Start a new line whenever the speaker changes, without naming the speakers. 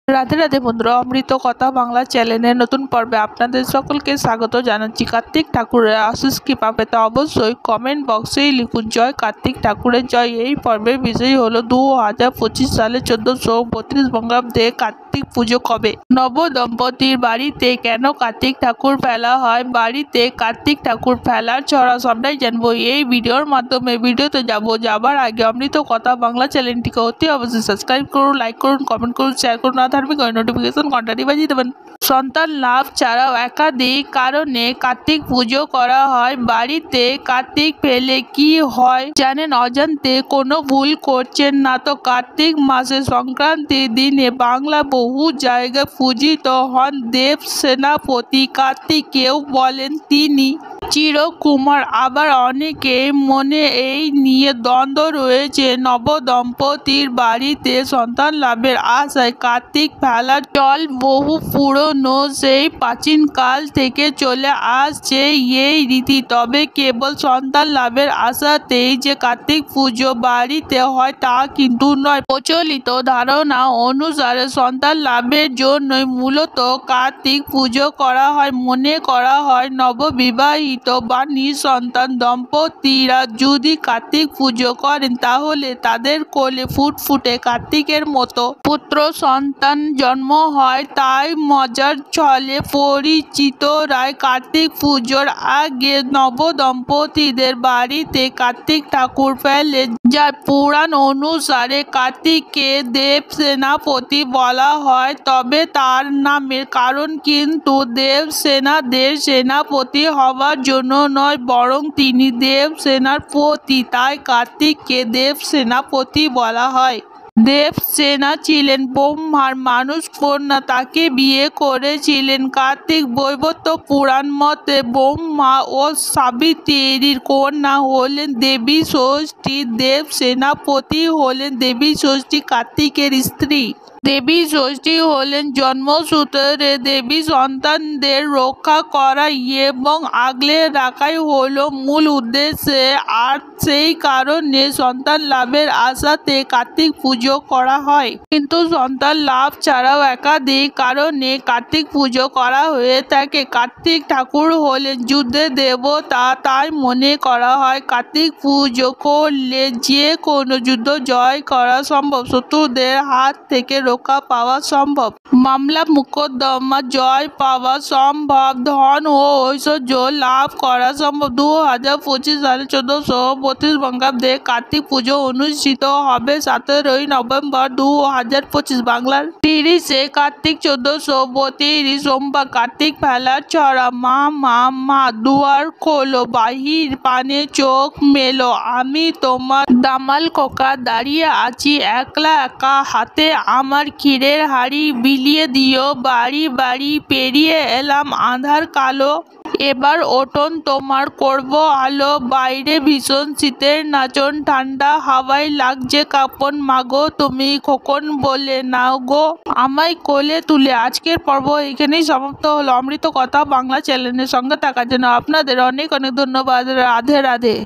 রাধে রাধে বন্ধুরা, অমৃত কথা বাংলা চ্যানেলের নতুন পর্বে আপনাদের সকলকে স্বাগত জানাচ্ছি। কার্তিক ঠাকুরের আশিস কৃপা পেতে অবশ্যই কমেন্ট বক্সেই লিখুন জয় কার্তিক ঠাকুরের জয়। এই পর্বের বিষয় হলো 2025 সালে 1432 বঙ্গাব্দে কার্তিক পুজো কবে, নব দম্পতির বাড়িতে কেন কার্তিক ঠাকুর ফেলা হয়, বাড়িতে কার্তিক ঠাকুর ফেলার ছড়া সবটাই জানবো এই ভিডিওর মাধ্যমে। ভিডিওতে যাবার আগে অমৃত কথা বাংলা চ্যানেলটিকে অতি অবশ্যই সাবস্ক্রাইব করুন, লাইক করুন, কমেন্ট করুন, শেয়ার করুন, ধার্মিক নোটিফিকেশন ঘন্টাটি বাজিয়ে দেবেন। সন্তান লাভ ছাড়াও একাধিক কারণে কার্তিক পুজো করা হয়। বাড়িতে কার্তিক পেলে কি হয় জানেন? অজান্তে কোনো ভুল করছেন না তো। কার্তিক মাসের সংক্রান্তির দিনে বাংলা বহু জায়গায় পূজিত হন দেব সেনাপতি কার্তিক। কেউ বলেন তিনি চিরকুমার, আবার অনেকের মনে এই নিয়ে দ্বন্দ্ব রয়েছে। নবদম্পতির বাড়িতে সন্তান লাভের আশায় কার্তিক ফেলার চল বহু পুরনো, সেই প্রাচীনকাল থেকে চলে আসছে এই রীতি। তবে কেবল সন্তান লাভের আশাতেই যে কার্তিক পুজো বাড়িতে হয় তা কিন্তু নয়। প্রচলিত ধারণা অনুসারে সন্তান লাভের জন্যই মূলত কার্তিক পুজো করা হয়। মনে করা হয় নববিবাহিত বা নিঃসন্তান দম্পতিরা যদি কার্তিক পুজো করেন তাহলে তাদের কোলে ফুটফুটে কার্তিকের মতো পুত্র সন্তান জন্ম হয়। তাই মজার ছলে পরিচিতরাই কার্তিক পুজোর আগে নবদম্পতিদের বাড়িতে কার্তিক ঠাকুর ফেলে যায়। পুরাণ অনুসারে কার্তিককে দেব সেনাপতি বলা হয়, তবে তার নামের কারণ কিন্তু দেব সেনাদের সেনাপতি হওয়ার জন্য নয়, বরং তিনি দেব সেনার পতি, তাই কার্তিককে দেব সেনাপতি বলা হয়। দেবসেনা ছিলেন ব্রহ্মার মানুষ কন্যা, তাকে বিয়ে করেছিলেন কার্তিক। বৈবর্ত পুরাণ মতে ব্রহ্মা ও সাবিত্রীর কন্যা হলেন দেবী ষষ্ঠী। দেব সেনাপতি হলেন দেবী ষষ্ঠী কার্তিকের স্ত্রী। দেবী ষষ্ঠী হলেন জন্মসূত্রে দেবী সন্তানদের রক্ষা করা এবং আগলে রাখাই হলো মূল উদ্দেশ্য। আর সেই কারণে সন্তান লাভের আশাতে কার্তিক পুজো করা হয়। কিন্তু সন্তান লাভ ছাড়াও একাধিক কারণে কার্তিক পুজো করা হয়ে থাকে। কার্তিক ঠাকুর হলেন যুদ্ধের দেবতা, তাই মনে করা হয় কার্তিক পুজো করলে যে কোনো যুদ্ধ জয় করা সম্ভব, শত্রুদের হাত থেকে রক্ষা পাওয়া সম্ভব, মামলা মোকদ্দমা জয় পাওয়া সম্ভব, ধন ও ঐশ্বর্য লাভ করা সম্ভব। 2025 সালে 1432 বঙ্গাব্দে কার্তিক পুজো অনুষ্ঠিত হবে 17 নভেম্বর 2025 বাংলার 30 কার্তিক 1432 সোমবার। কার্তিক ফেলার ছড়া মা মা মা দুয়ার খোলো, বাহির পানে চোখ মেলো, আমি তোমার দামাল কোকা দাঁড়িয়ে আছি একলা একা, হাতে আমার ক্ষীরের হাড়ি বিলিয়ে দিও, বাড়ি বাড়ি পেরিয়ে এলাম আঁধার কালো, এবার ওঠন তোমার করব আলো, বাইরে ভীষণ শীতের নাচন, ঠান্ডা হাওয়ায় লাগছে কাঁপন, মাগো তুমি খোকন বলে নাও গো আমায় কোলে তুলে। আজকের পর্ব এখানেই সমাপ্ত হলো। অমৃত কথা বাংলা চ্যানেলের সঙ্গে থাকার জন্য আপনাদের অনেক অনেক ধন্যবাদ। রাধে রাধে।